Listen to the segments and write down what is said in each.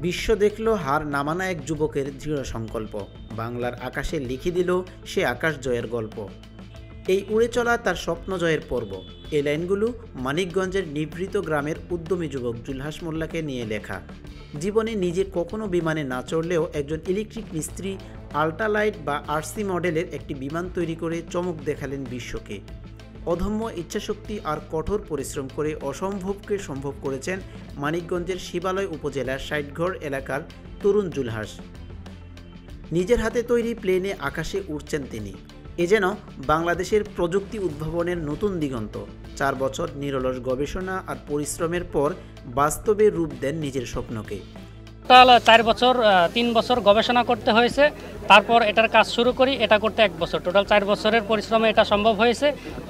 বিশ্ব দেখল হার নামানা এক যুবকের দৃঢ় সংকল্প। বাংলার আকাশে লিখে দিল সে আকাশ জয়ের গল্প। এই উড়ে চলা তার স্বপ্ন জয়ের পর্ব। এই লাইনগুলো মানিকগঞ্জের নিভৃত গ্রামের উদ্যমী যুবক জুলহাস মোল্লাকে নিয়ে লেখা। জীবনে নিজে কখনো বিমানে না চড়লেও একজন ইলেকট্রিক মিস্ত্রি আল্ট্রালাইট বা আরসি মডেলের একটি বিমান তৈরি করে চমক দেখালেন বিশ্বকে। অদম্য ইচ্ছাশক্তি আর কঠোর পরিশ্রম করে অসম্ভবকে সম্ভব করেছেন মানিকগঞ্জের শিবালয় উপজেলার ষাটঘর এলাকার তরুণ জুলহাস। নিজের হাতে তৈরি প্লেনে আকাশে উড়ছেন তিনি। এ যেন বাংলাদেশের প্রযুক্তি উদ্ভাবনের নতুন দিগন্ত। 4 বছর নিরলস গবেষণা আর পরিশ্রমের পর বাস্তবে রূপ দেন নিজের স্বপ্নকে। টোটাল 3 বছর গবেষণা করতে হয়েছে, তারপর এটার কাজ শুরু করি। এটা করতে 1 বছর, টোটাল 4 বছরের পরিশ্রমে এটা সম্ভব হয়েছে।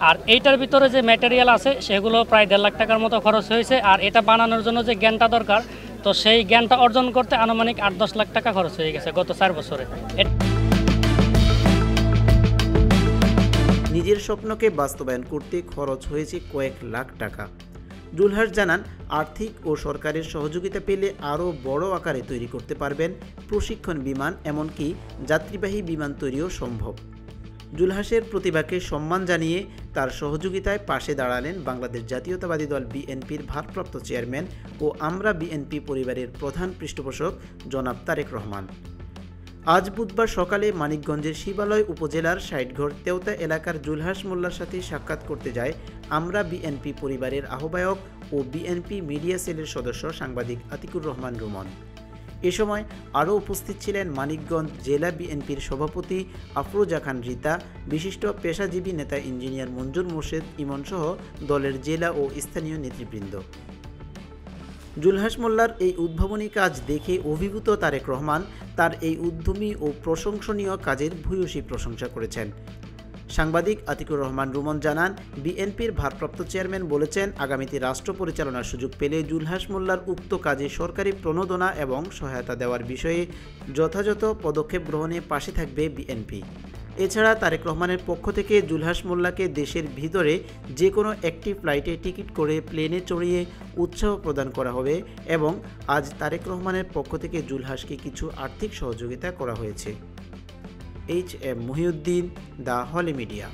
আর এইটার ভিতরে যে ম্যাটেরিয়াল আছে সেগুলো প্রায় 1.5 লাখ টাকার মতো খরচ হয়েছে। আর এটা বানানোর জন্য যে জ্ঞানটা দরকার, তো সেই জ্ঞানটা অর্জন করতে আনুমানিক 8-10 লাখ টাকা খরচ হয়ে গেছে গত 4 বছরে। নিজের স্বপ্নকে বাস্তবায়ন করতে খরচ হয়েছে কয়েক লাখ টাকা। জুলহাস জানান, আর্থিক ও সরকারের সহযোগিতা পেলে আরও বড় আকারে তৈরি করতে পারবেন প্রশিক্ষণ বিমান, এমনকি যাত্রীবাহী বিমান তৈরিও সম্ভব। জুলহাসের প্রতিভাকে সম্মান জানিয়ে তার সহযোগিতায় পাশে দাঁড়ালেন বাংলাদেশ জাতীয়তাবাদী দল বিএনপির ভারপ্রাপ্ত চেয়ারম্যান ও আমরা বিএনপি পরিবারের প্রধান পৃষ্ঠপোষক জনাব তারেক রহমান। আজ বুধবার সকালে মানিকগঞ্জের শিবালয় উপজেলার ষাটঘর তেওতা এলাকার জুলহাস মোল্লার সাথে সাক্ষাৎ করতে যায় আমরা বিএনপি পরিবারের আহ্বায়ক ও বিএনপি মিডিয়া সেলের সদস্য সাংবাদিক আতিকুর রহমান রুমন। এ সময় আরও উপস্থিত ছিলেন মানিকগঞ্জ জেলা বিএনপির সভাপতি আফরোজা খান রিতা, বিশিষ্ট পেশাজীবী নেতা ইঞ্জিনিয়ার মঞ্জুর মোর্শেদ ইমন সহ দলের জেলা ও স্থানীয় নেতৃবৃন্দ। জুলহাস মোল্লার এই উদ্ভাবনী কাজ দেখে অভিভূত তারেক রহমান তার এই উদ্যমী ও প্রশংসনীয় কাজের ভূয়সী প্রশংসা করেছেন। সাংবাদিক আতিকুর রহমান রুমন জানান, বিএনপির ভারপ্রাপ্ত চেয়ারম্যান বলেছেন, আগামীতে রাষ্ট্র পরিচালনার সুযোগ পেলে জুলহাস মোল্লার উক্ত কাজে সরকারি প্রণোদনা এবং সহায়তা দেওয়ার বিষয়ে যথাযথ পদক্ষেপ গ্রহণে পাশে থাকবে বিএনপি। এছাড়া তারেক রহমানের পক্ষ থেকে জুলহাস মোল্লাকে দেশের ভিতরে যে কোনো একটি ফ্লাইটে টিকিট করে প্লেনে চড়িয়ে উৎসাহ প্রদান করা হবে এবং আজ তারেক রহমানের পক্ষ থেকে জুলহাসকে কিছু আর্থিক সহযোগিতা করা হয়েছে। HM Mohiuddin, the Holi media.